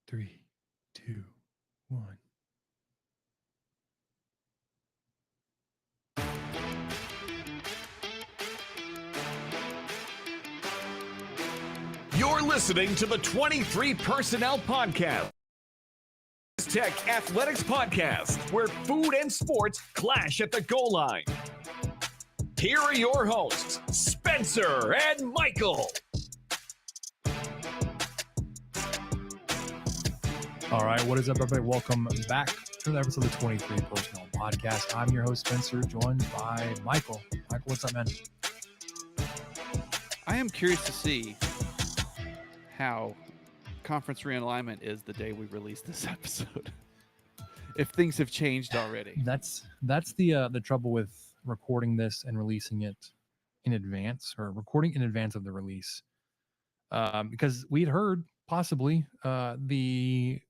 Three, two, one. You're listening to the 23 Personnel Podcast, Tech Athletics Podcast, where food and sports clash at the goal line. Here are your hosts, Spencer and Michael. All right, what is up, everybody? Welcome back to the episode of the 23 Personnel Podcast. I'm your host, Spencer, joined by Michael. Michael, what's up, man? I am curious to see how conference realignment is the day we release this episode. If things have changed already. That's the trouble with recording this and releasing it in advance, or recording in advance of the release, because we'd heard possibly the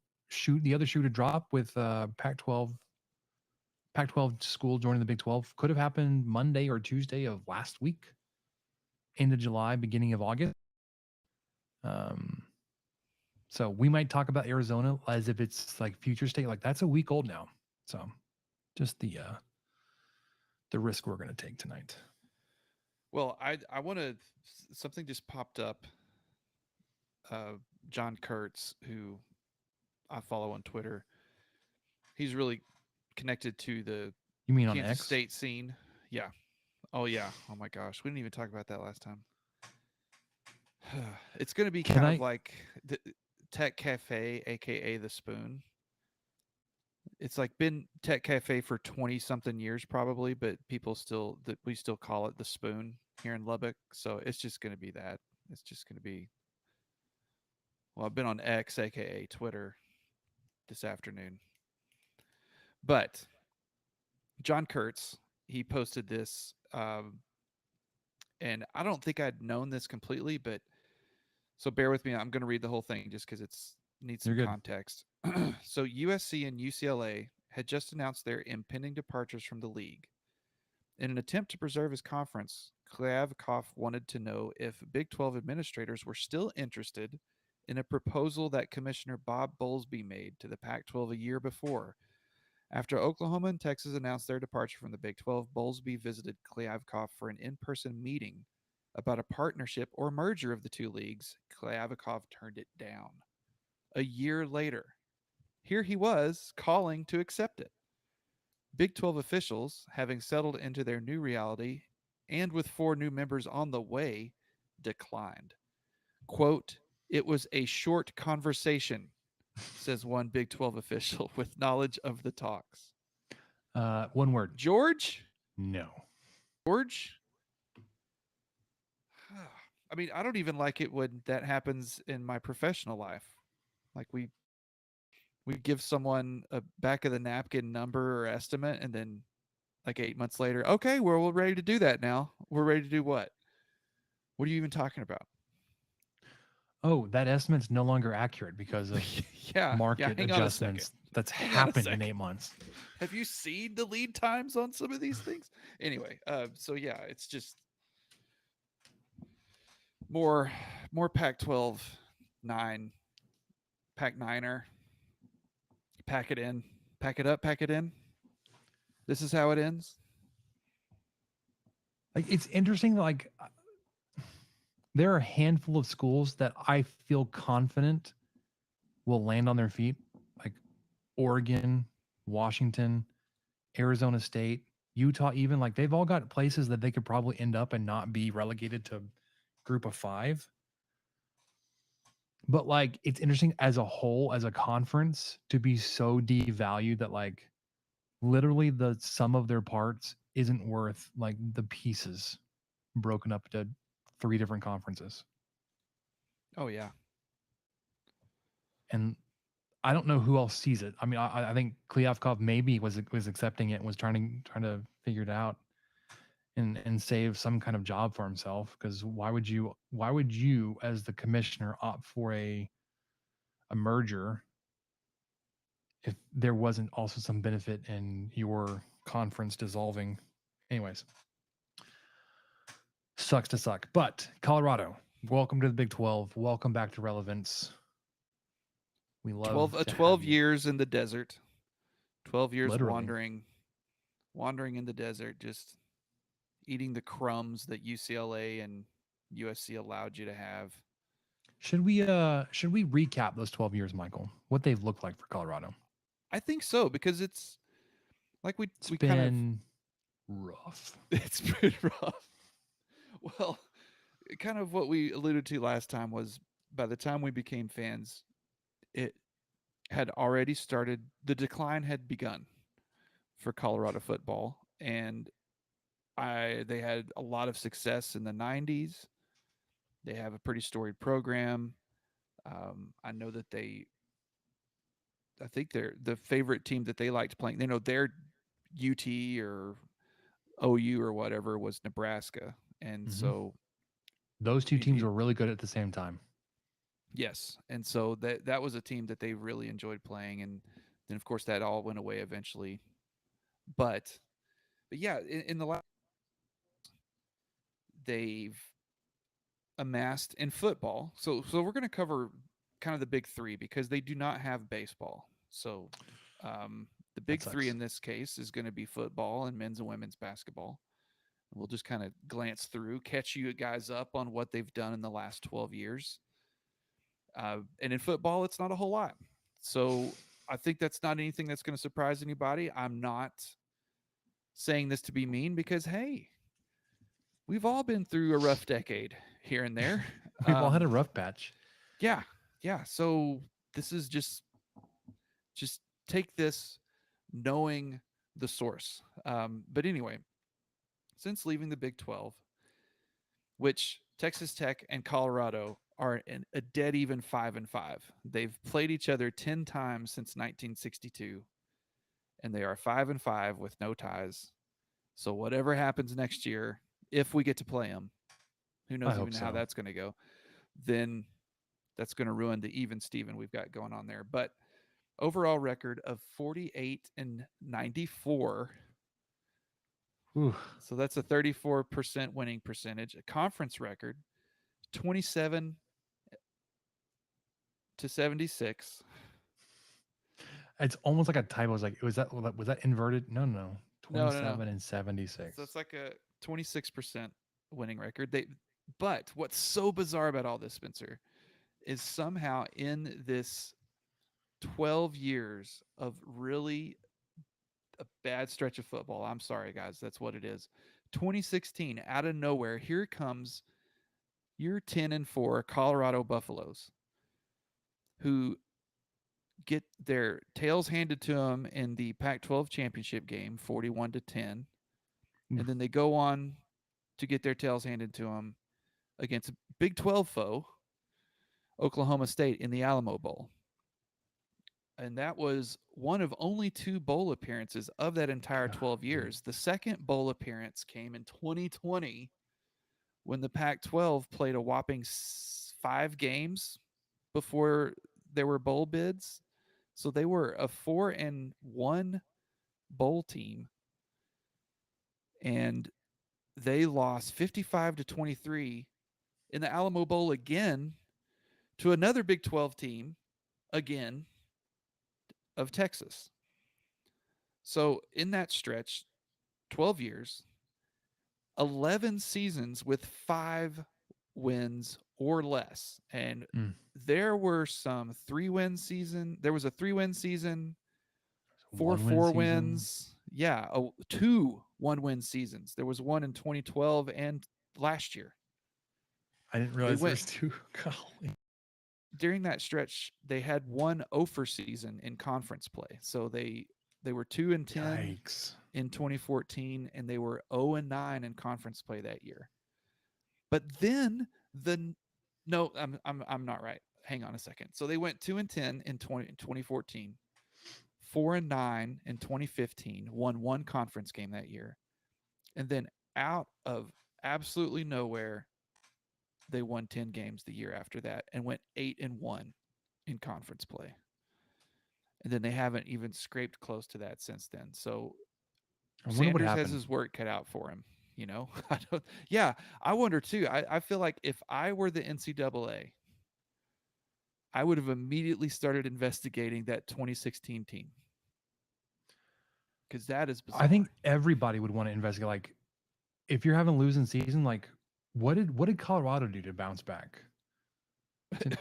other shoe to drop with Pac-12 school joining the Big 12 could have happened Monday or Tuesday of last week, end of July, beginning of August. So we might talk about Arizona as if it's like future state, like that's a week old now. So just the risk we're going to take tonight. Well, I want to, something just popped up. John Kurtz, who I follow on Twitter, he's really connected to the You mean on Kansas X? State scene. Yeah. Oh yeah. Oh my gosh. We didn't even talk about that last time. It's going to be kind of like the Tech Cafe, aka the Spoon. It's like been Tech Cafe for 20 something years probably, but we still call it the Spoon here in Lubbock. So it's just going to be that. It's just going to be, well, I've been on X, aka Twitter, this afternoon. But John Kurtz, he posted this, and I don't think I'd known this completely, but so bear with me. I'm going to read the whole thing just because it's needs some context. So USC and UCLA had just announced their impending departures from the league. In an attempt to preserve his conference, Kliavkoff wanted to know if Big 12 administrators were still interested in a proposal that Commissioner Bob Bowlesby made to the Pac-12 a year before. After Oklahoma and Texas announced their departure from the Big 12, Bowlesby visited Kliavkoff for an in-person meeting about a partnership or merger of the two leagues. Kliavkoff turned it down. A year later, here he was calling to accept it. Big 12 officials, having settled into their new reality and with 4 new members on the way, declined. Quote, "It was a short conversation," says one Big 12 official with knowledge of the talks. One word. George? No. George? I mean, I don't even like it when that happens in my professional life. Like we give someone a back of the napkin number or estimate, and then like 8 months later, okay, we're ready to do that now. We're ready to do what? What are you even talking about? Oh, that estimate's no longer accurate because of market adjustments that's happened in 8 months. Have you seen the lead times on some of these things? Anyway, so yeah, it's just more Pac-12 9, Pac-9er. Pack it in, pack it up, pack it in. This is how it ends. Like, it's interesting. Like, there are a handful of schools that I feel confident will land on their feet, like Oregon, Washington, Arizona State, Utah, even. Like, they've all got places that they could probably end up and not be relegated to group of 5. But like, it's interesting as a whole, as a conference, to be so devalued that like literally the sum of their parts isn't worth like the pieces broken up to 3 different conferences. Oh yeah. And I don't know who else sees it. I mean, I think Kliavkoff maybe was accepting it and was trying to figure it out and save some kind of job for himself. Because why would you as the commissioner opt for a merger if there wasn't also some benefit in your conference dissolving? Anyways, sucks to suck. But Colorado, welcome to the Big 12. Welcome back to relevance. We love 12 years in the desert. 12 years Literally. wandering in the desert, just eating the crumbs that UCLA and USC allowed you to have. Should we recap those 12 years, Michael? What they've looked like for Colorado? I think so, because it's like we It's we been rough. It's been rough. Well, kind of what we alluded to last time was, by the time we became fans, it had already started. The decline had begun for Colorado football, and they had a lot of success in the 90s. They have a pretty storied program. I know that I think they're the favorite team that they liked playing. They know their UT or OU or whatever was Nebraska. And so those two teams were really good at the same time. Yes. And so that was a team that they really enjoyed playing. And then of course that all went away eventually. But yeah, in the last, they've amassed in football. So we're going to cover kind of the big three, because they do not have baseball. So the big three in this case is going to be football and men's and women's basketball. We'll just kind of glance through, catch you guys up on what they've done in the last 12 years. And in football, it's not a whole lot. So I think that's not anything that's going to surprise anybody. I'm not saying this to be mean, because, hey, we've all been through a rough decade here and there. We've all had a rough patch. Yeah. Yeah. So this is just take this knowing the source. But anyway, since leaving the Big 12, which Texas Tech and Colorado are a dead even 5-5. They've played each other 10 times since 1962, and they are 5-5 with no ties. So whatever happens next year, if we get to play them, who knows even how that's going to go, then that's going to ruin the even Steven we've got going on there. But overall record of 48-94. Ooh. So that's a 34% winning percentage. A conference record, 27-76. It's almost like a typo. Was like, was that inverted? No. 27 and 76. So it's like a 26% winning record. But what's so bizarre about all this, Spencer, is somehow in this 12 years of really a bad stretch of football, I'm sorry, guys, that's what it is. 2016, out of nowhere, here comes year 10-4 Colorado Buffaloes, who get their tails handed to them in the Pac-12 championship game, 41-10, and then they go on to get their tails handed to them against a Big 12 foe, Oklahoma State, in the Alamo Bowl. And that was one of only 2 bowl appearances of that entire 12 years. The second bowl appearance came in 2020, when the Pac-12 played a whopping 5 games before there were bowl bids. So they were a 4-1 bowl team, and they lost 55-23 in the Alamo Bowl again to another Big 12 team, again, of Texas. So in that stretch, 12 years, 11 seasons with 5 wins or less. And there were some 3-win season. There was a 3-win season, 4 wins. Yeah, 2 1-win seasons. There was one in 2012 and last year. I didn't realize there was 2. Golly. During that stretch, they had 1 0-for season in conference play. So they were 2-10 Yikes. in 2014, and they were 0-9 in conference play that year. But then I'm not right. Hang on a second. So they went 2-10 in 2014, 4-9 in 2015, won 1 conference game that year, and then out of absolutely nowhere, they won 10 games the year after that and went 8-1 in conference play. And then they haven't even scraped close to that since then. So Sanders has his work cut out for him, you know? I wonder too. I feel like if I were the NCAA, I would have immediately started investigating that 2016 team because that is bizarre. I think everybody would want to investigate. Like, if you're having a losing season, like, what did Colorado do to bounce back?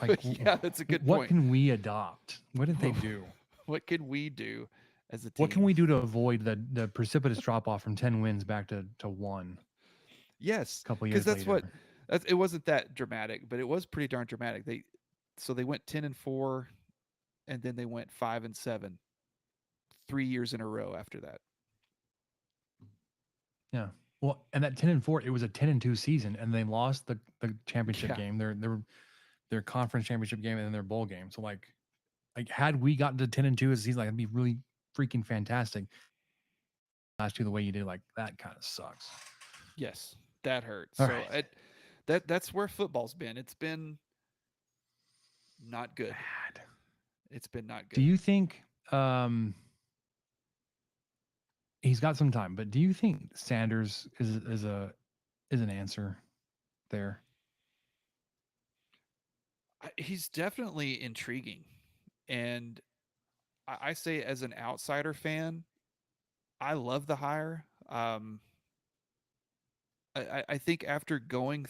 Like, yeah, that's a good what point. can we adopt? What did they do? What can we do as a team? What can we do to avoid the precipitous drop off from 10 wins back to 1? Yes, A couple because years later. it wasn't that dramatic, but it was pretty darn dramatic. They went 10-4, and then they went 5-7, 3 years in a row after that. Yeah. Well, and that 10-4, it was a 10-2 season, and they lost the championship game, their conference championship game, and then their bowl game. So like had we gotten to 10-2 as a season, like it'd be really freaking fantastic. Last year the way you did, like that kind of sucks. Yes, that hurts. All so right. that's where football's been. It's been not good. Bad. It's been not good. Do you think he's got some time, but do you think Sanders is an answer there? He's definitely intriguing, and I say as an outsider fan, I love the hire. I think after winning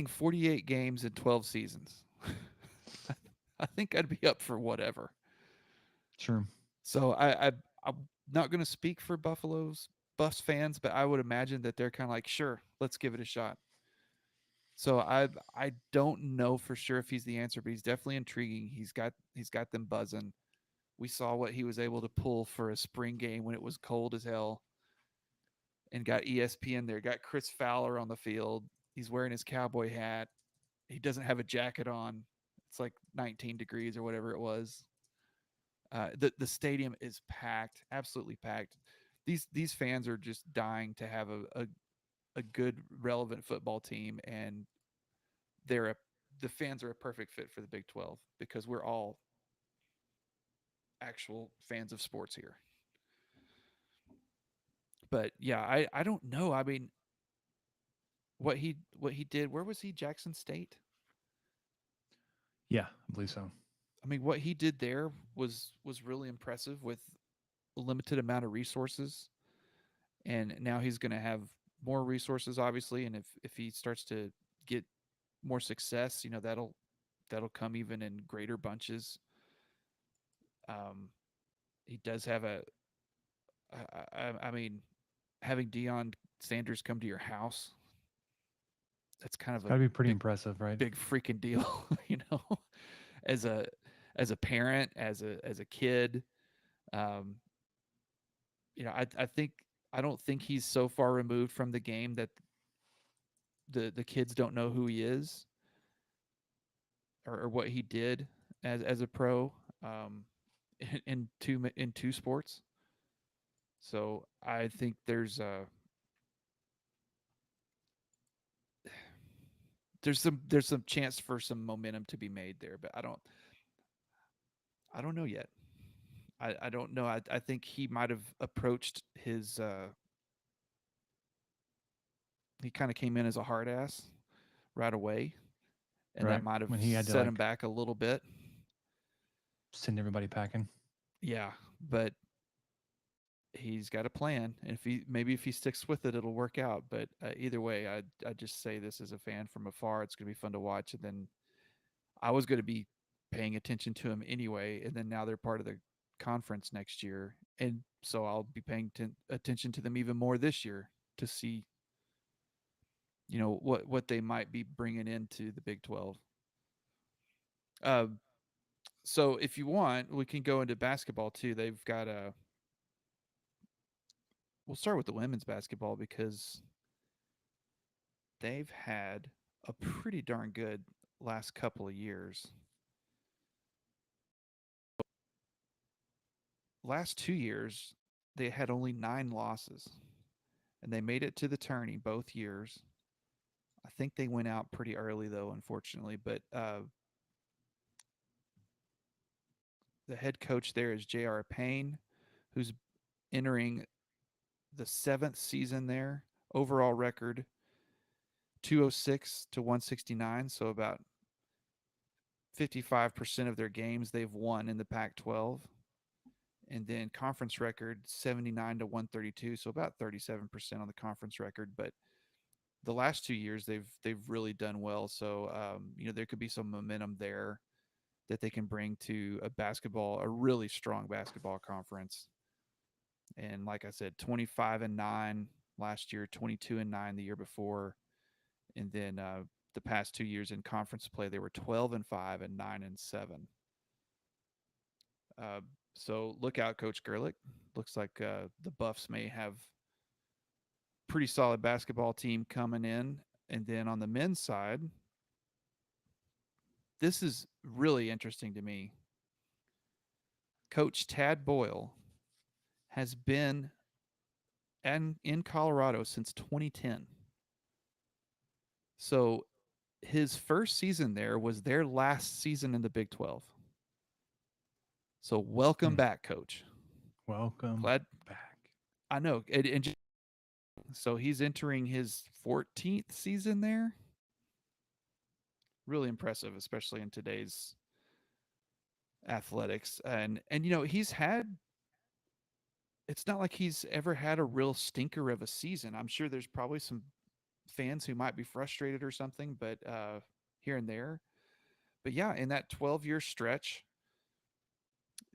48 games in 12 seasons, I think I'd be up for whatever. Sure. So I'm not going to speak for Buffs fans, but I would imagine that they're kind of like, sure, let's give it a shot. So I don't know for sure if he's the answer, but he's definitely intriguing. He's got them buzzing. We saw what he was able to pull for a spring game when it was cold as hell, and got ESPN there. Got Chris Fowler on the field. He's wearing his cowboy hat. He doesn't have a jacket on. It's like 19 degrees or whatever it was. The stadium is packed, absolutely packed. These fans are just dying to have a good, relevant football team, and the fans are a perfect fit for the Big 12 because we're all actual fans of sports here. But yeah, I don't know. I mean, what he did, where was he? Jackson State? Yeah, I believe so. I mean, what he did there was really impressive with a limited amount of resources. And now he's going to have more resources, obviously, and if he starts to get more success, that'll come even in greater bunches. He does have I mean, having Deion Sanders come to your house, that's kind of got to be pretty impressive, right? Big freaking deal, as a parent, as a kid. I think I don't think he's so far removed from the game that the kids don't know who he is or what he did as a pro in two sports. So I think there's some chance for some momentum to be made there, but I don't know yet. I don't know. I think he might have approached his he kind of came in as a hard ass right away, and right. that might have when he had to set him back a little bit. Send everybody packing. Yeah, but he's got a plan, and if he sticks with it, it'll work out. But either way, I just say this as a fan from afar. It's going to be fun to watch, and then I was going to be paying attention to him anyway, and then now they're part of the conference next year, and so I'll be paying attention to them even more this year to see what they might be bringing into the Big 12. So if you want, we can go into basketball too. They've got we'll start with the women's basketball because they've had a pretty darn good last couple of years. Last 2 years, they had only 9 losses, and they made it to the tourney both years. I think they went out pretty early, though, unfortunately. But the head coach there is J.R. Payne, who's entering the 7th season there. Overall record 206 to 169. So about 55% of their games they've won in the Pac-12. And then conference record 79 to 132, so about 37% on the conference record. But the last 2 years they've really done well. So there could be some momentum there that they can bring to a really strong basketball conference. And like I said, 25-9 last year, 22-9 the year before, and then the past 2 years in conference play they were 12-5 and 9-7. So look out, Coach Gerlich. Looks like the Buffs may have pretty solid basketball team coming in. And then on the men's side, this is really interesting to me. Coach Tad Boyle has been in Colorado since 2010. So his first season there was their last season in the Big 12. So welcome back, Coach. Welcome Glad back. I know. So he's entering his 14th season there. Really impressive, especially in today's athletics. And he's had, it's not like he's ever had a real stinker of a season. I'm sure there's probably some fans who might be frustrated or something, but here and there. But yeah, in that 12-year stretch,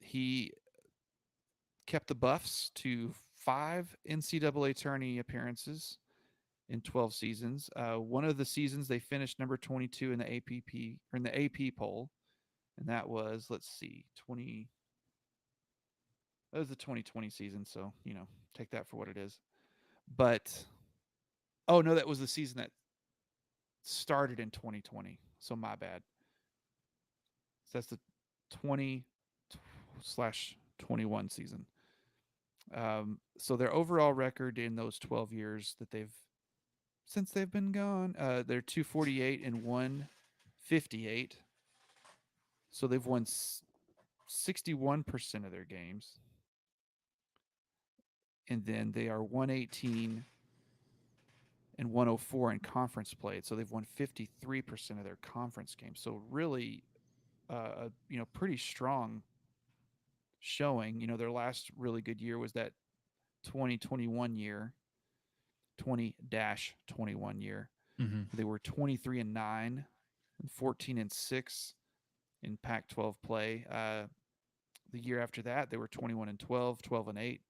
he kept the Buffs to 5 NCAA tourney appearances in 12 seasons. One of the seasons they finished number 22 in the AP poll, and that was, let's see, that was the 2020 season, so take that for what it is. But oh no, that was the season that started in 2020, so my bad. So that's the 20/21 season. So their overall record in those 12 years that since they've been gone, they're 248 and 158. So they've won 61% of their games. And then they are 118 and 104 in conference play. So they've won 53% of their conference games. So really, pretty strong showing. Their last really good year was that 2021 year, 20-21 year. Mm-hmm. They were 23-9 and 14-6 in Pac-12 play. The year after that, they were 21-12, 12-8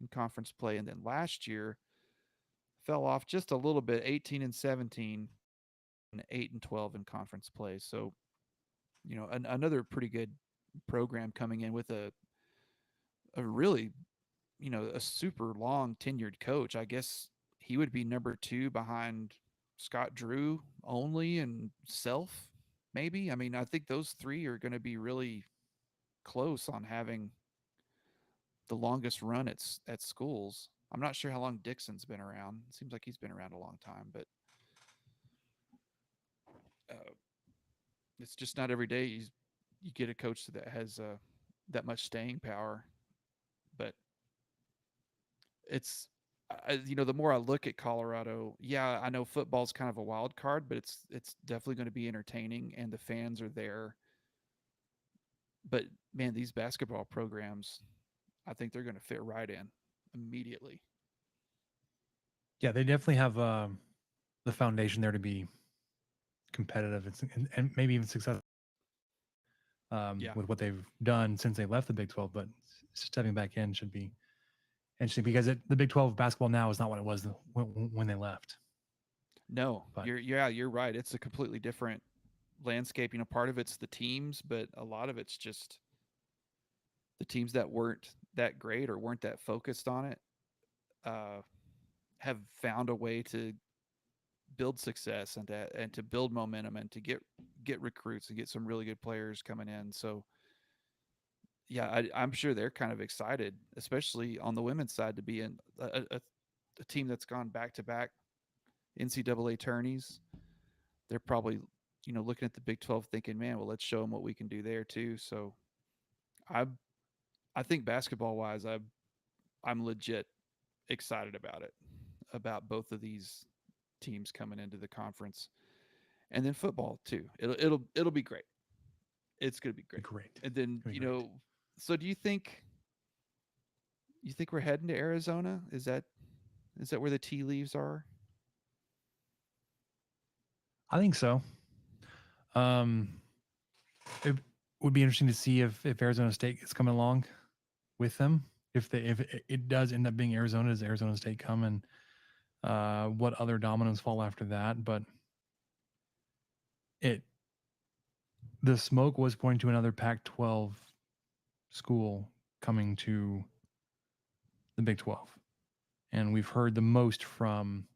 in conference play, and then last year fell off just a little bit, 18-17 and 8-12 in conference play. So, another pretty good program coming in with a really, a super long tenured coach. I guess he would be number 2 behind Scott Drew only and Self, maybe. I mean, I think those 3 are going to be really close on having the longest run at schools. I'm not sure how long Dixon's been around. It seems like he's been around a long time, but it's just not every day you get a coach that has that much staying power. But it's the more I look at Colorado, yeah, I know football's kind of a wild card, but it's definitely going to be entertaining, and the fans are there. But man, these basketball programs, I think they're going to fit right in immediately. Yeah, they definitely have the foundation there to be competitive and maybe even successful with what they've done since they left the Big 12. But stepping back in should be interesting because the Big 12 basketball now is not what it was when they left. No, but you're right. It's a completely different landscape. Part of it's the teams, but a lot of it's just the teams that weren't that great or weren't that focused on it have found a way to build success and to build momentum and to get recruits and get some really good players coming in. So yeah, I'm sure they're kind of excited, especially on the women's side, to be in a team that's gone back-to-back NCAA tourneys. They're probably, looking at the Big 12 thinking, man, well, let's show them what we can do there too. So I think basketball-wise, I'm legit excited about it, about both of these teams coming into the conference, and then football too. It'll be great. It's gonna be great. Great. And then so do you think we're heading to Arizona? Is that where the tea leaves are? I think so. It would be interesting to see if Arizona State is coming along with them. If it does end up being Arizona, does Arizona State come, and what other dominoes fall after that? But the smoke was pointing to another Pac-12 school coming to the Big 12, and we've heard the most from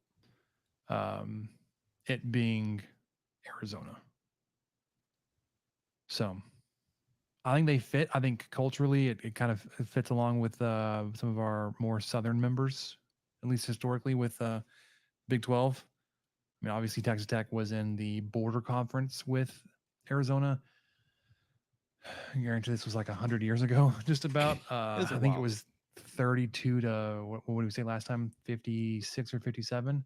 it being Arizona. So I think they fit. I think culturally it kind of fits along with some of our more southern members, at least historically, with Big 12. I mean, obviously Texas Tech was in the border conference with Arizona. I guarantee this was like 100 years ago, just about. I think it was 32 to, what did we say last time? 56 or 57.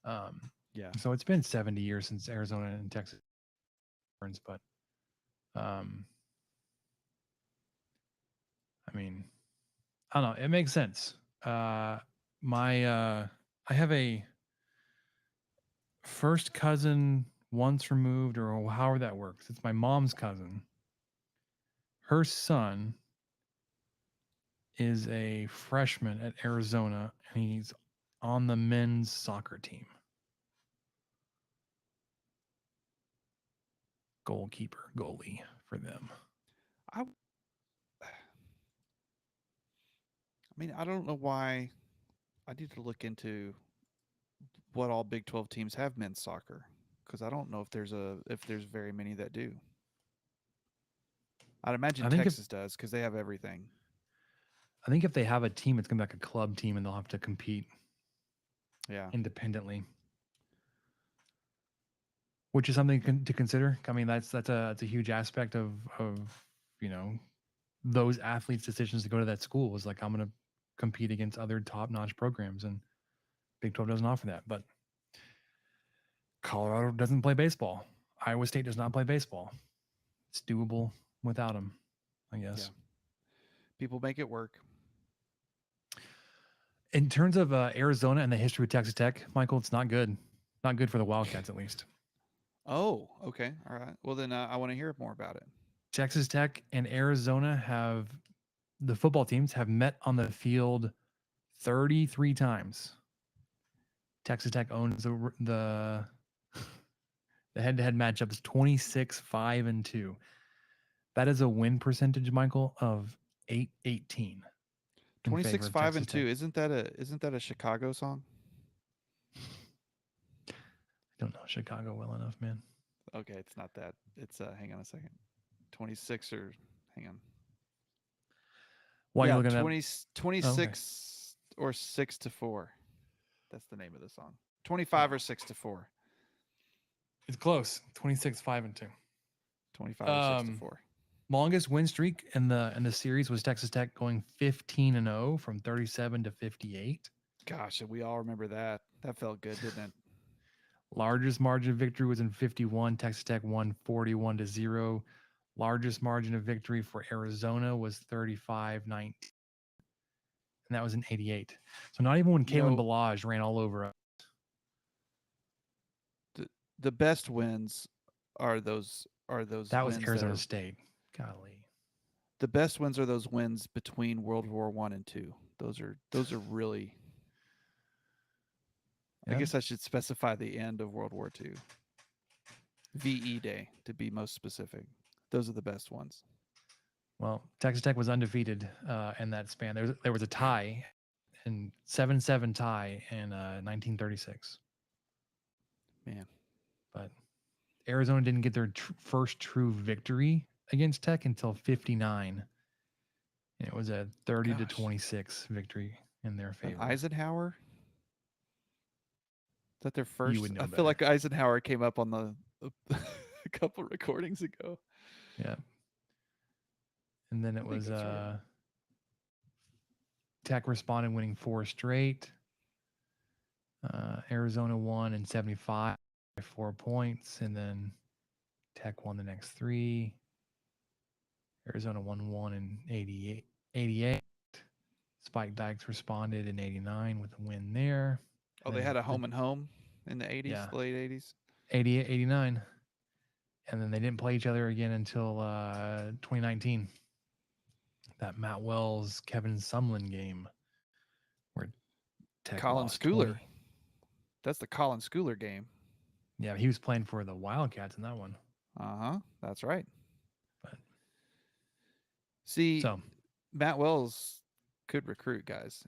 Yeah. So it's been 70 years since Arizona and Texas, but I mean, I don't know. It makes sense. I have a first cousin once removed, or however that works. It's my mom's cousin. Her son is a freshman at Arizona, and he's on the men's soccer team. Goalie for them. I mean, I don't know why. I need to look into what all Big 12 teams have men's soccer, because I don't know if there's very many that do. I'd imagine Texas does, because they have everything. I think if they have a team, it's gonna be like a club team, and they'll have to compete. Yeah. Independently, which is something to consider. I mean, that's a huge aspect of those athletes' decisions to go to that school. Is like, I'm gonna compete against other top-notch programs, and Big 12 doesn't offer that. But Colorado doesn't play baseball. Iowa State does not play baseball. It's doable without them, I guess. Yeah. People make it work. In terms of Arizona and the history of Texas Tech, Michael, it's not good. Not good for the Wildcats, at least. Oh, okay. All right. Well, then I want to hear more about it. Texas Tech and Arizona the football teams have met on the field 33 times. Texas Tech owns the head-to-head matchup is 26-5-2. That is a win percentage, Michael, of 818. 26-5-2. Isn't that a Chicago song? I don't know Chicago well enough, man. Okay, it's not that. It's hang on a second. 26 or hang on. Why are you looking 26 or 6-4. That's the name of the song. 25 or 6-4. It's close. 26-5-2. 25 or 6-4. Longest win streak in the series was Texas Tech going 15-0 from 37 to 58. Gosh, we all remember that. That felt good, didn't it? Largest margin of victory was in 51. Texas Tech won 41-0. Largest margin of victory for Arizona was 35-19. And that was in 88. So not even when Kalen Ballage ran all over us. The best wins are those That was Arizona State. Golly. The best wins are those wins between World War I and II. Those are really. Yeah. I guess I should specify the end of World War II. VE Day, to be most specific. Those are the best ones. Well, Texas Tech was undefeated in that span. There was a tie, and 7-7 tie in 1936. Man. But Arizona didn't get their first true victory against Tech until 59. And it was a 30-26 victory in their favor. And Eisenhower? Is that their first? You would know I better. feel like Eisenhower came up on a couple recordings ago. Yeah. And then it was right. Tech responded, winning 4 straight. Arizona won in 75 by 4 points, and then Tech won the next 3. Arizona won 1 in 88. Spike Dykes responded in 89 with a win there. Oh, they had a home and home in the 80s, Yeah. late 80s. 88, 89. And then they didn't play each other again until 2019. That Matt Wells, Kevin Sumlin game where Tech Colin lost Schooler. 20. That's the Colin Schooler game. Yeah, he was playing for the Wildcats in that one. That's right. But see, so Matt Wells could recruit guys.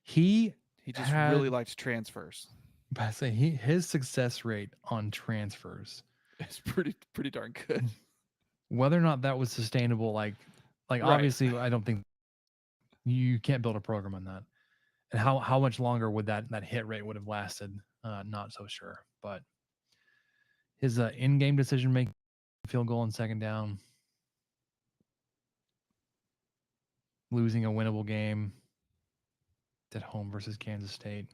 he just really likes transfers. I say his success rate on transfers is pretty darn good. Whether or not that was sustainable, like Right. Obviously, I don't think you can't build a program on that. And how much longer would that hit rate would have lasted? Not so sure. But his in-game decision making, field goal and second down, losing a winnable game at home versus Kansas State.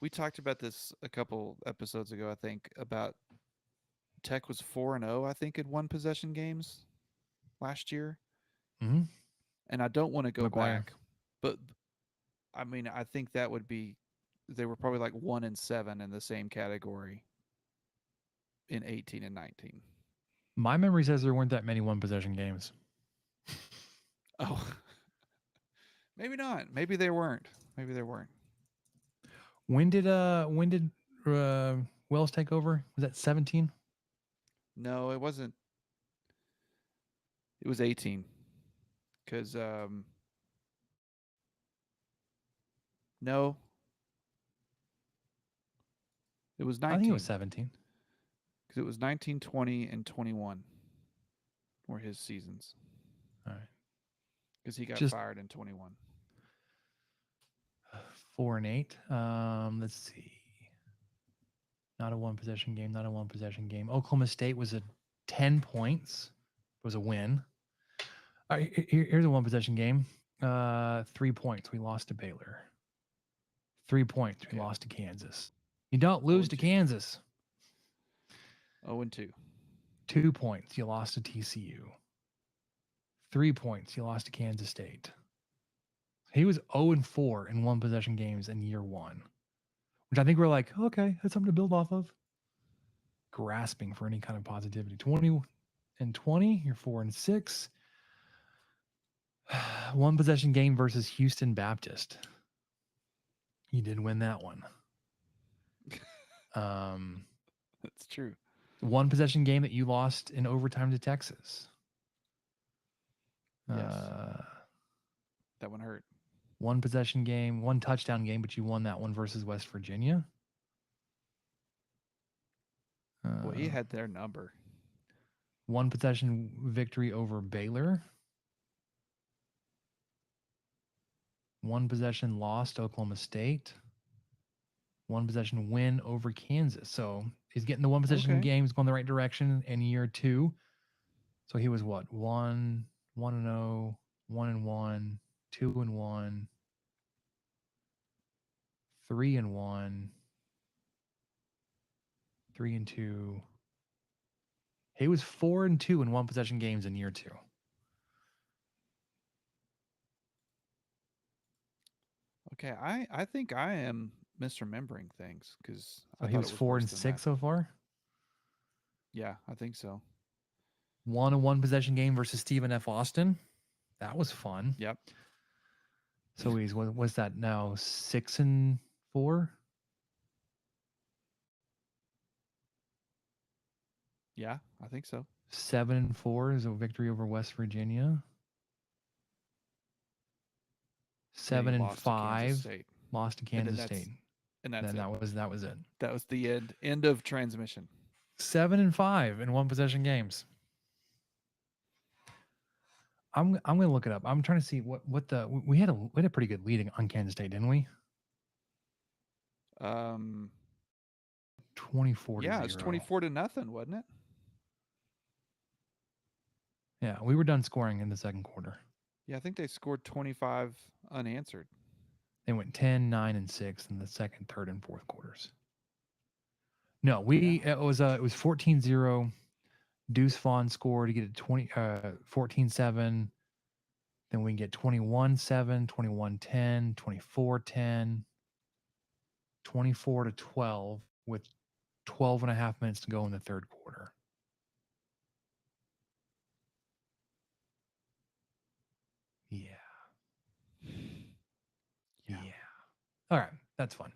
We talked about this a couple episodes ago, I think, about Tech was 4-0, I think, in one possession games last year. Mm-hmm. And I don't want to go back, but I mean, I think that would be, they were probably like 1-7 in the same category in 18 and 19. My memory says there weren't that many one possession games. Oh, maybe not. Maybe there weren't. When did Wells take over? Was that 17? No, it wasn't. It was 18. Because no, it was 19. I think it was 17. Because it was 19, 20, and 21 were his seasons. All right. Because he got fired in 21. 4-8. Let's see. Not a one possession game. Oklahoma State was at 10 points. It was a win. All right, here's a one possession game. 3 points. We lost to Baylor. 3 points. We lost to Kansas. You don't lose to Kansas. 0-2. 2 points. You lost to TCU. 3 points. You lost to Kansas State. He was 0-4 in one possession games in year one, which I think we're like, okay, that's something to build off of. Grasping for any kind of positivity. 20 and 20, you're 4-6. One possession game versus Houston Baptist. You did win that one. That's true. One possession game that you lost in overtime to Texas. Yes. That one hurt. One possession game, one touchdown game, but you won that one versus West Virginia. Well, he had their number. One possession victory over Baylor. One possession loss to Oklahoma State. One possession win over Kansas. So he's getting the one possession games going the right direction in year two. So he was what? 1-0, 1-1, 2-1, 3-1, 3-2. He was 4-2 in one possession games in year two. Okay, I think I am misremembering things because he was 4-6 so far. Yeah, I think so. Won a one possession game versus Stephen F. Austin. That was fun. Yep. So he's what's that now? 6-4. Yeah, I think so. 7-4 is a victory over West Virginia. 7-5 lost to Kansas State. And that's it. That was it. That was the end of transmission. 7-5 in one possession games. I'm gonna look it up. I'm trying to see what we had a pretty good leading on Kansas State, didn't we? 24. Yeah, it's 24-0, wasn't it? Yeah, we were done scoring in the second quarter. Yeah, I think they scored 25 unanswered. They went 10, 9, and 6 in the second, third, and fourth quarters. No, it was 14-0. Deuce Vaughn scored to get it 14-7. Then we can get 21-7, 21-10, 24-10, 24-12 with 12 and a half minutes to go in the third quarter. Yeah. All right, that's fun.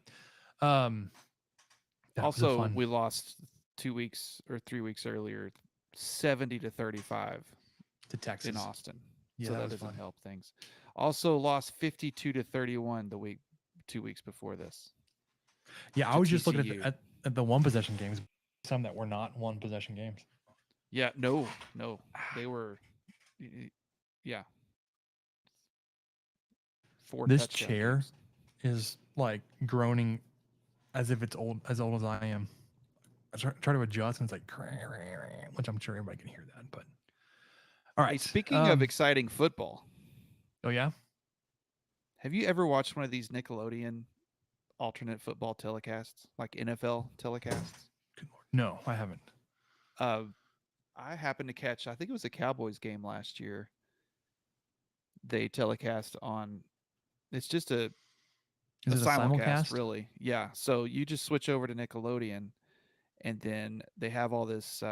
Also, we lost 2 weeks or 3 weeks earlier, 70-35 to Texas in Austin. Yeah, so that doesn't help things. Also lost 52-31 2 weeks before this. Yeah, I was just looking at the one possession games, some that were not one possession games. Yeah, no, they were. Yeah. 4 This chair games. is like groaning as if it's as old as I am. I try to adjust and it's like, which I'm sure everybody can hear that. But all right. Hey, speaking of exciting football. Oh yeah. Have you ever watched one of these Nickelodeon alternate football telecasts, like NFL telecasts? No, I haven't. I happened to catch, I think it was a Cowboys game last year. They telecast on, it's just a simulcast, really. Yeah. So you just switch over to Nickelodeon, and then they have all this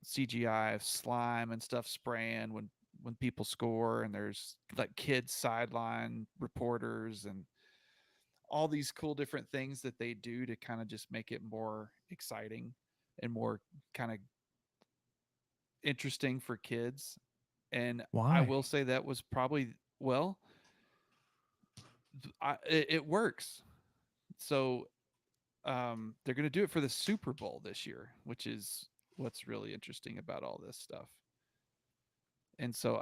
CGI of slime and stuff spraying when people score, and there's like kids sideline reporters and all these cool different things that they do to kind of just make it more exciting and more kind of interesting for kids. And I will say that was probably, well, it works. So they're going to do it for the Super Bowl this year, which is what's really interesting about all this stuff. And so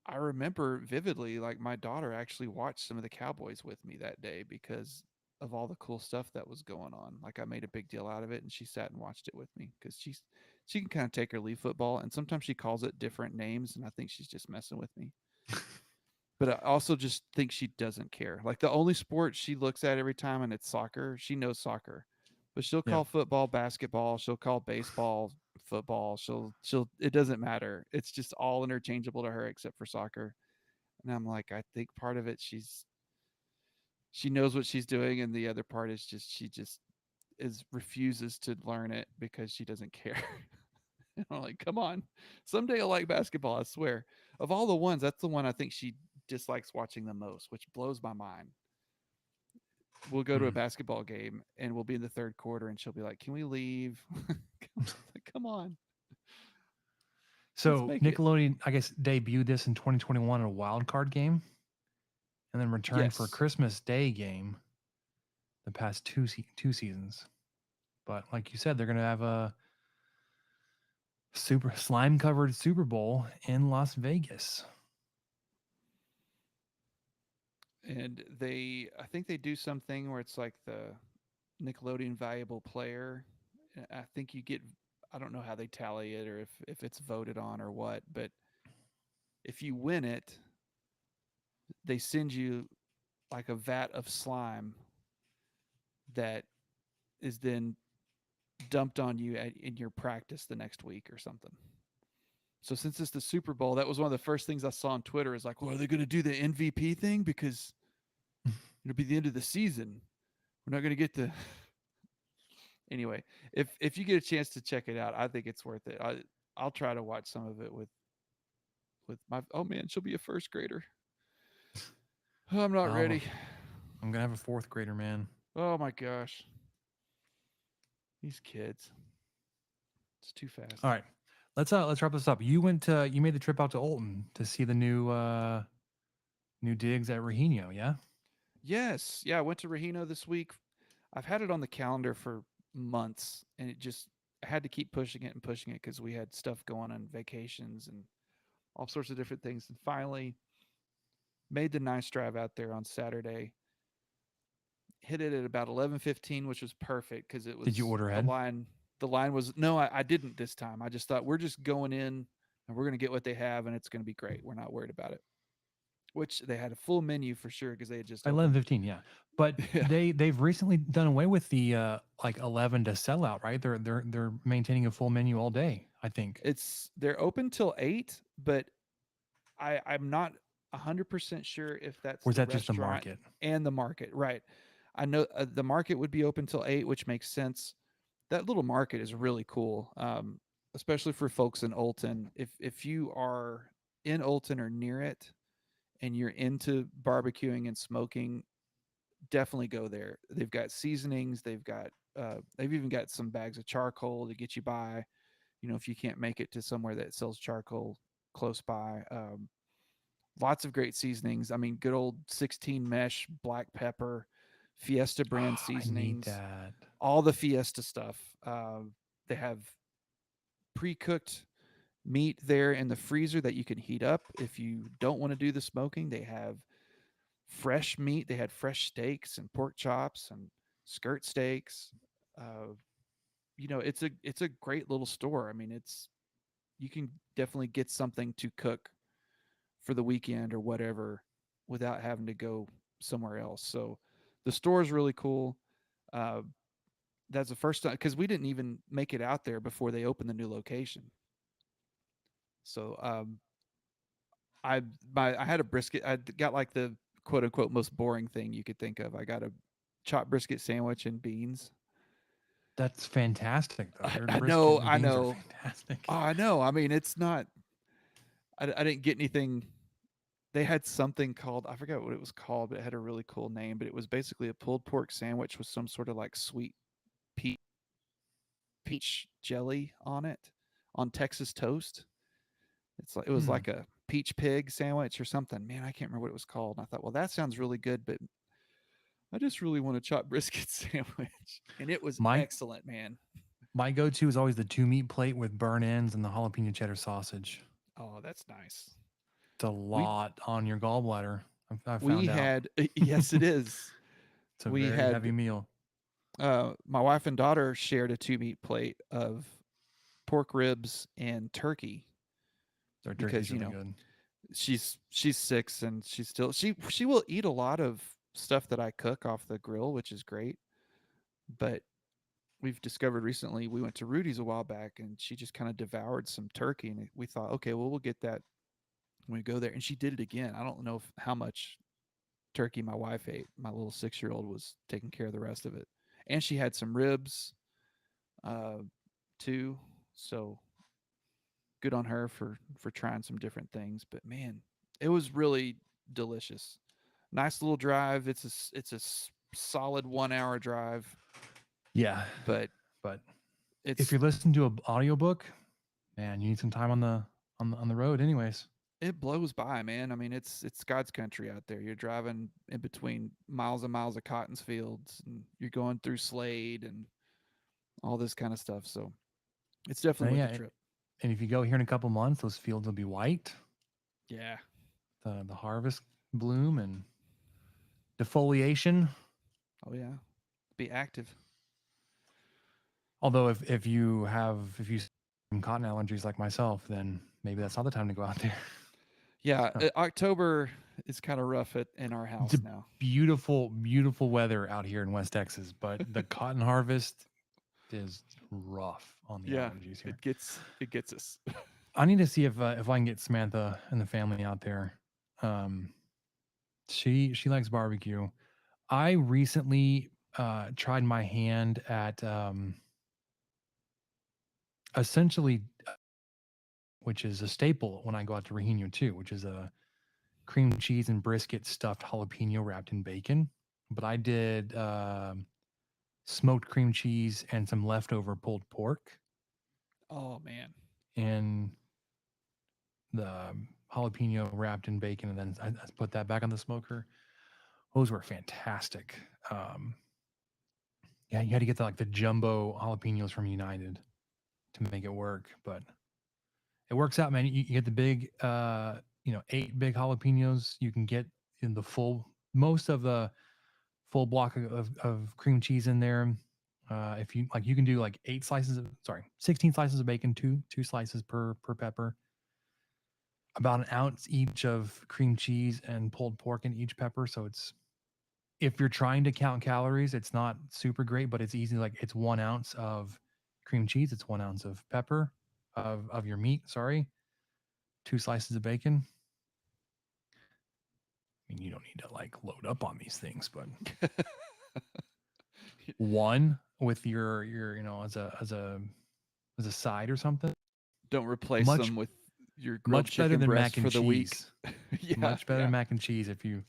I remember vividly, like my daughter actually watched some of the Cowboys with me that day because of all the cool stuff that was going on. Like I made a big deal out of it, and she sat and watched it with me because she can kind of take or leave football, and sometimes she calls it different names, and I think she's just messing with me. But I also just think she doesn't care. Like the only sport she looks at every time, and it's soccer. She knows soccer, but she'll call football basketball. She'll call baseball football. She'll. It doesn't matter. It's just all interchangeable to her except for soccer. And I'm like, I think part of it she knows what she's doing, and the other part is just she just refuses to learn it because she doesn't care. And I'm like, come on, someday I'll like basketball. I swear. Of all the ones, that's the one I think she dislikes watching the most, which blows my mind. We'll go to a basketball game and we'll be in the third quarter, and she'll be like, "Can we leave?" Come on. So Nickelodeon, I guess, debuted this in 2021 in a wild card game, and then returned for a Christmas Day game the past two seasons. But like you said, they're going to have a super slime covered Super Bowl in Las Vegas. And I think they do something where it's like the Nickelodeon valuable player. I think you get, I don't know how they tally it or if it's voted on or what, but if you win it, they send you like a vat of slime that is then dumped on you in your practice the next week or something. So since it's the Super Bowl, that was one of the first things I saw on Twitter is like, well, are they going to do the MVP thing? Because it'll be the end of the season. We're not going to get the... Anyway, if you get a chance to check it out, I think it's worth it. I'll try to watch some of it with my... Oh, man, she'll be a first grader. Oh, I'm not ready. I'm going to have a fourth grader, man. Oh, my gosh. These kids. It's too fast. All right. Let's wrap this up. You made the trip out to Olton to see the new digs at Rahino, yeah? Yes. Yeah, I went to Rahino this week. I've had it on the calendar for months, and I had to keep pushing it because we had stuff going on vacations and all sorts of different things. And finally made the nice drive out there on Saturday. Hit it at about 11:15, which was perfect because it was... Did you order ahead? The line was... No, I didn't this time. I just thought we're just going in and we're going to get what they have, and it's going to be great. We're not worried about it. which they had a full menu for sure because they had just By opened. 11:15, yeah. But Yeah. they've recently done away with the like 11 to sell out, right? They're maintaining a full menu all day, I think. They're open till 8, but I'm not 100% sure if that's Or is the that just the restaurant market? and the market. Right. I know the market would be open till 8, which makes sense. That little market is really cool, especially for folks in Olton. If you are in Olton or near it and you're into barbecuing and smoking, definitely go there. They've got seasonings. They've even got some bags of charcoal to get you by. If you can't make it to somewhere that sells charcoal close by. Lots of great seasonings. I mean, good old 16 mesh, black pepper, Fiesta brand Oh, I need seasonings, that. all the Fiesta stuff. They have pre-cooked meat there in the freezer that you can heat up if you don't want to do the smoking. They have fresh meat. They had fresh steaks and pork chops and skirt steaks. Uh, it's a great little store. I mean, you can definitely get something to cook for the weekend or whatever without having to go somewhere else. So the store is really cool. Uh, that's the first time because we didn't even make it out there before they opened the new location. So I had a brisket. I got like the quote unquote most boring thing you could think of. I got a chopped brisket sandwich and beans. That's fantastic, though. I, Their I brisket know, and I beans are know, fantastic. I know. I mean, it's not. I didn't get anything. They had something called, I forgot what it was called, but it had a really cool name. But it was basically a pulled pork sandwich with some sort of like sweet peach, peach jelly on it, on Texas toast. It was Hmm. like a peach pig sandwich or something. Man, I can't remember what it was called. And I thought, well, that sounds really good, but I just really want a chopped brisket sandwich, and it was My excellent, man. my go-to is always the 2 meat plate with burn ends and the jalapeno cheddar sausage. Oh, that's nice. It's a We lot on your gallbladder. I've we found out. had yes, it is. It's a We very heavy had meal. my wife and daughter shared a 2 meat plate of pork ribs and turkey Their because turkey's really good. she's 6 and she will eat a lot of stuff that I cook off the grill, which is great. But we've discovered recently, we went to Rudy's a while back and she just kind of devoured some turkey, and we thought, okay, well, we'll get that when we go there. And she did it again. I don't know how much turkey my wife ate. My little 6-year-old was taking care of the rest of it, and she had some ribs uh, too. So good on her for trying some different things. But man, it was really delicious. Nice little drive. It's a solid 1 hour drive, Yeah, but but if it's you're listening to an audiobook, man, you need some time on the road anyways. it blows by, man. I mean, it's God's country out there. You're driving in between miles and miles of cotton fields, and you're going through Slade and all this kind of stuff. So it's definitely And worth yeah, the trip. and if you go here in a couple months, those fields will be white. Yeah. The harvest bloom and defoliation. Oh yeah. Be active. Although if you some cotton allergies like myself, then maybe that's not the time to go out there. Yeah. So, October is kind of rough in our it's house a now. beautiful weather out here in West Texas, but the cotton harvest is rough on the Yeah. allergies here. It gets us. I need to see if I can get Samantha and the family out there. Um, she likes barbecue. I recently tried my hand at essentially, which is a staple when I go out to Rehino too, which is a cream cheese and brisket stuffed jalapeno wrapped in bacon. But I did smoked cream cheese and some leftover pulled pork, Oh man. and the jalapeno wrapped in bacon, and then I put that back on the smoker. Those were fantastic. Um, yeah, you had to get like the jumbo jalapenos from United to make it work, but it works out, man. You get the big, 8 big jalapenos. You can get in the most of the full block of cream cheese in there. If you like, you can do like 16 slices of bacon, two slices per pepper. about an ounce each of cream cheese and pulled pork in each pepper. So it's, if you're trying to count calories, it's not super great, but it's easy. Like it's 1 ounce of cream cheese, it's 1 ounce of pepper of your meat. Sorry, 2 slices of bacon. I mean, you don't need to like load up on these things, but one with your as a side or something. Don't replace Much them with your grilled much better chicken than breast mac and for the week. cheese. Yeah, Much better yeah. than mac and cheese. If you,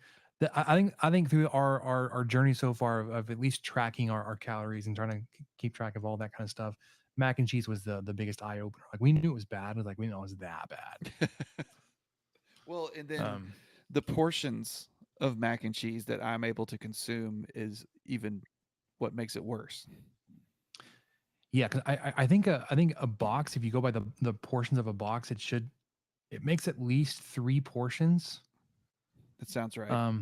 I think through our journey so far of at least tracking our calories and trying to keep track of all that kind of stuff, mac and cheese was the biggest eye opener. Like we knew it was bad. It was like we didn't know it was that bad. Well, and then Um, the portions of mac and cheese that I'm able to consume is even what makes it worse. yeah, because I think a box, if you go by the portions of a box, it makes at least 3 portions. That sounds right.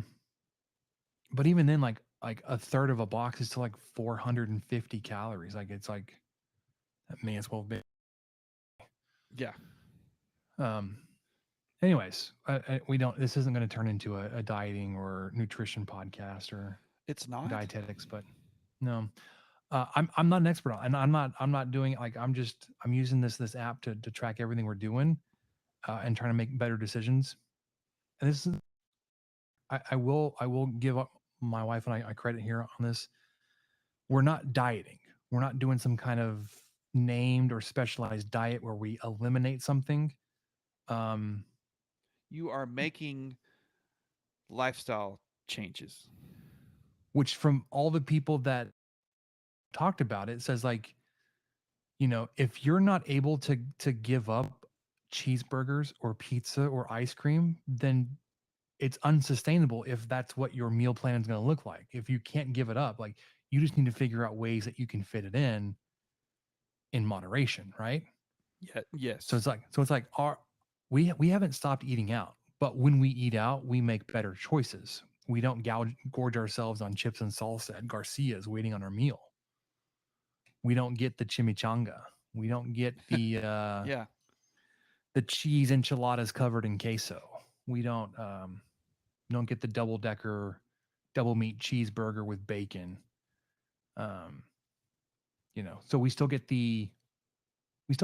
But even then, like a third of a box is to like 450 calories. Like it's like that may as well be. Yeah. Um. Anyways, we don't. This isn't going to turn into a dieting or nutrition podcast or It's not. dietetics, but no. I'm not an expert on, and I'm not doing it. Like I'm using this app to track everything we're doing, and trying to make better decisions. And this is, I will give up my wife and I credit here on this. We're not dieting. We're not doing some kind of named or specialized diet where we eliminate something. Um, You are making lifestyle changes. which from all the people that talked about it says like, if you're not able to give up cheeseburgers or pizza or ice cream, then it's unsustainable if that's what your meal plan is going to look like. If you can't give it up, like you just need to figure out ways that you can fit it in moderation, right? Yeah. Yes. So it's like we haven't stopped eating out, but when we eat out, we make better choices. We don't gorge ourselves on chips and salsa at Garcia's waiting on our meal. We don't get the chimichanga. We don't get Yeah. the cheese enchiladas covered in queso. We don't get the double meat cheeseburger with bacon. Um, so we still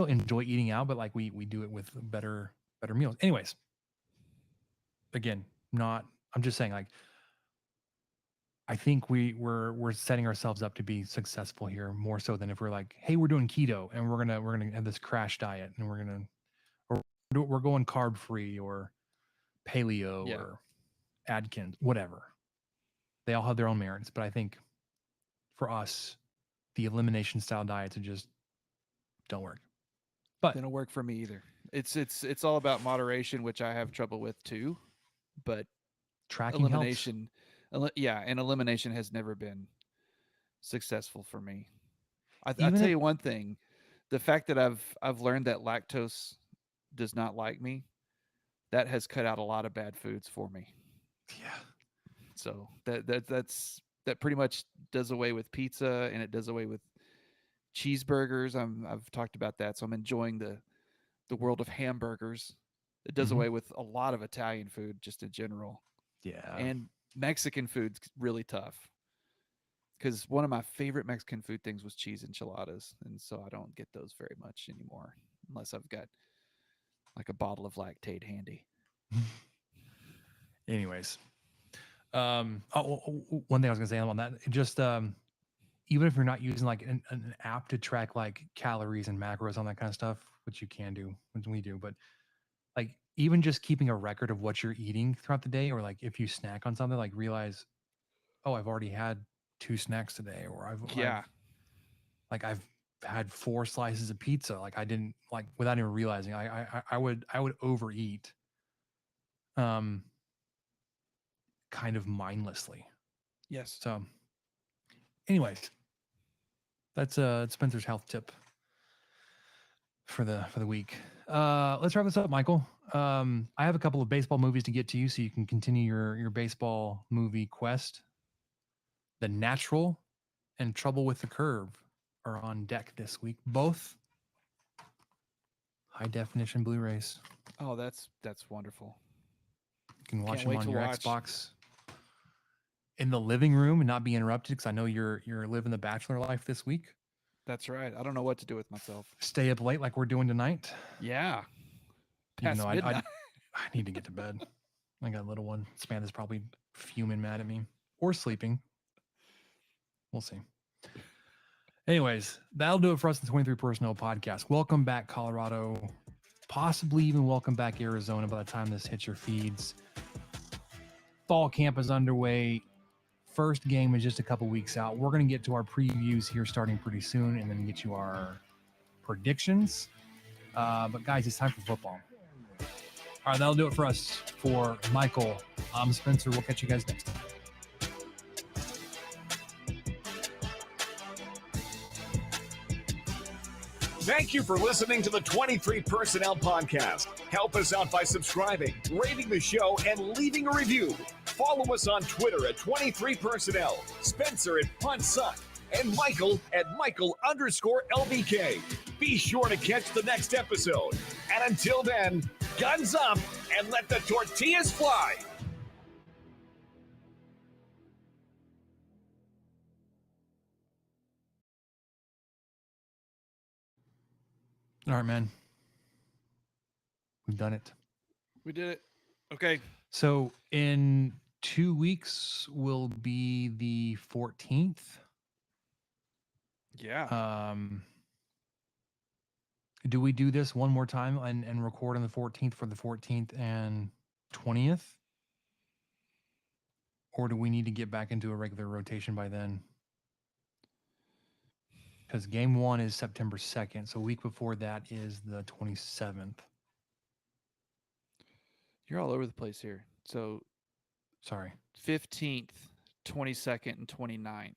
enjoy eating out, but like we do it with better meals. Anyways, again, I'm just saying like I think we're setting ourselves up to be successful here more so than if we're like, hey, we're doing keto and we're gonna have this crash diet and we're going carb free or paleo Yeah. or Atkins, whatever. They all have their own merits, but I think for us, the elimination style diets just don't work. But Didn't work for me either. It's all about moderation, which I have trouble with too. But tracking helps. elimination, yeah, and elimination has never been successful for me. I'll Even tell if you one thing: the fact that I've learned that lactose does not like me, that has cut out a lot of bad foods for me. yeah, So that pretty much does away with pizza and it does away with cheeseburgers. I've talked about that, so I'm enjoying the world of hamburgers. It does Mhm. away with a lot of Italian food just in general, yeah. and Mexican food's really tough. Because one of my favorite Mexican food things was cheese enchiladas, and so I don't get those very much anymore unless I've got like a bottle of Lactaid handy. Anyways, one thing I was gonna say on that, just even if you're not using like an app to track like calories and macros on that kind of stuff, which you can do, which we do, but like even just keeping a record of what you're eating throughout the day, or like if you snack on something, like realize, oh, I've already had 2 snacks today, or Yeah, I've had 4 slices of pizza. Like I didn't like without even realizing. I would overeat, um, kind of mindlessly. yes. So, anyways, that's Spencer's health tip for the week. Let's wrap this up, Michael. I have a couple of baseball movies to get to you, so you can continue your baseball movie quest. The Natural and Trouble with the Curve are on deck this week. Both high definition Blu-rays. Oh, that's wonderful. You can watch Can't them wait on to your watch. Xbox in the living room and not be interrupted, because I know you're living the bachelor life this week. That's right. I don't know what to do with myself. Stay up late like we're doing tonight. Yeah. Even Past though midnight. I need to get to bed. I got a little one. Samantha's probably fuming mad at me or sleeping. We'll see. Anyways, that'll do it for us in the 23 Personnel Podcast. Welcome back, Colorado. Possibly even welcome back, Arizona, by the time this hits your feeds. Fall camp is underway. First game is just a couple weeks out. We're going to get to our previews here starting pretty soon and then get you our predictions. But guys, it's time for football. All right, that'll do it for us. For Michael, I'm Spencer. We'll catch you guys next time. Thank you for listening to the 23 Personnel Podcast. Help us out by subscribing, rating the show, and leaving a review. Follow us on Twitter at 23 Personnel, Spencer at PuntSuck, and Michael at Michael_LBK. Be sure to catch the next episode. And until then, guns up and let the tortillas fly. All right, man. We've done it. We did it. Okay. So in 2 weeks will be the 14th. Yeah. Do we do this one more time and record on the 14th for the 14th and 20th? Or do we need to get back into a regular rotation by then? Because game 1 is September 2nd. So a week before that is the 27th. You're all over the place here. So Sorry. 15th, 22nd, and 29th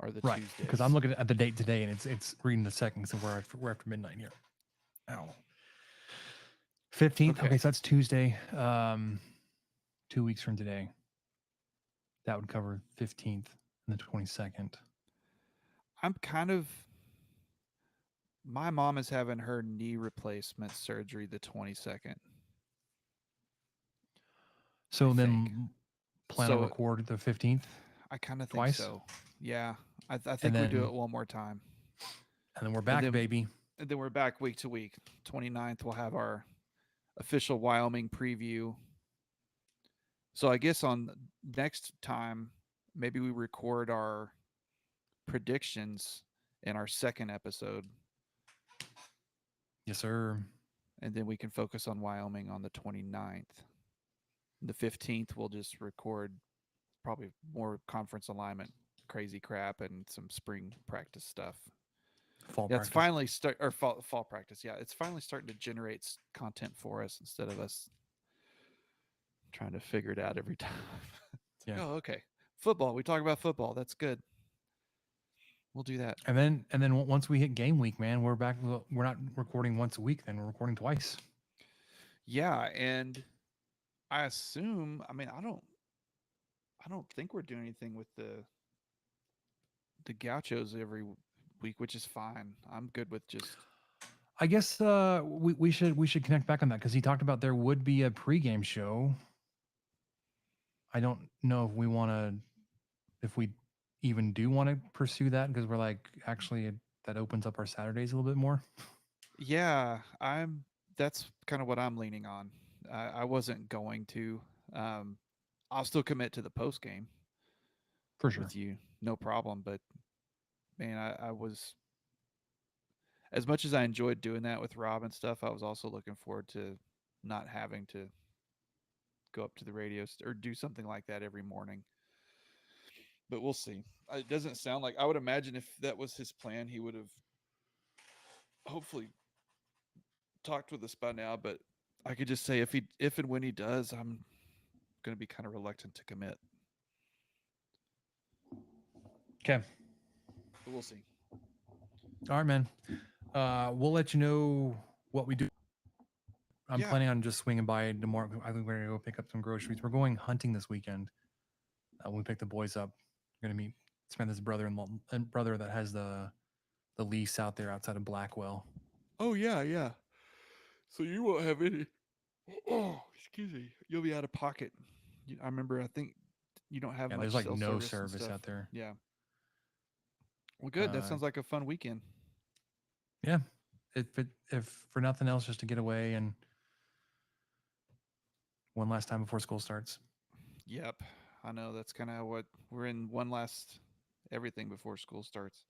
are the Right. Tuesdays. Because I'm looking at the date today and it's reading the second. So we're after midnight here. Ow. 15th. Okay, so that's Tuesday. 2 weeks from today. That would cover 15th and the 22nd. I'm kind of. My mom is having her knee replacement surgery the 22nd. So then plan on record the 15th? I kind of think twice? so. Yeah. I think we do it one more time. And then we're back, baby. And then we're back week to week. 29th, we'll have our official Wyoming preview. So I guess on next time, maybe we record our predictions in our second episode. Yes, sir. And then we can focus on Wyoming on the 29th. The 15th, we'll just record probably more conference alignment, crazy crap, and some spring practice stuff. Fall practice. It's finally fall practice. Yeah, it's finally starting to generate content for us instead of us trying to figure it out every time. Yeah. Oh, okay. Football. We talk about football. That's good. We'll do that. And then once we hit game week, man, we're back. We're not recording once a week. Then we're recording twice. Yeah, and I assume. I mean, I don't think we're doing anything with the Gauchos every week, which is fine. I'm good with just. I guess we should connect back on that because he talked about there would be a pregame show. I don't know if we want to, if we even do want to pursue that because we're like actually that opens up our Saturdays a little bit more. Yeah, that's kind of what I'm leaning on. I wasn't going to. I'll still commit to the post game for sure with you, no problem. But man, I was, as much as I enjoyed doing that with Rob and stuff, I was also looking forward to not having to go up to the radio or do something like that every morning. But we'll see. It doesn't sound like, I would imagine if that was his plan, he would have hopefully talked with us by now. But I could just say if and when he does, I'm going to be kind of reluctant to commit. Okay. But we'll see. All right, man. We'll let you know what we do. I'm planning on just swinging by tomorrow. I think we're going to go pick up some groceries. We're going hunting this weekend. When we pick the boys up, we're going to meet Samantha's brother that has the lease out there outside of Blackwell. Oh yeah. So you won't have any. Oh, excuse me. You'll be out of pocket. I remember. I think you don't have Yeah, much there's like cell no service and service stuff. out there. Yeah. Well, good. That Uh, sounds like a fun weekend. yeah, if for nothing else, just to get away and one last time before school starts. Yep. I know that's kind of what we're in. One last everything before school starts.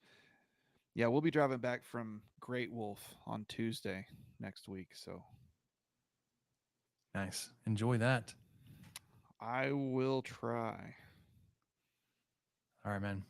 Yeah, we'll be driving back from Great Wolf on Tuesday next week. So Nice. Enjoy that. I will try. All right, man.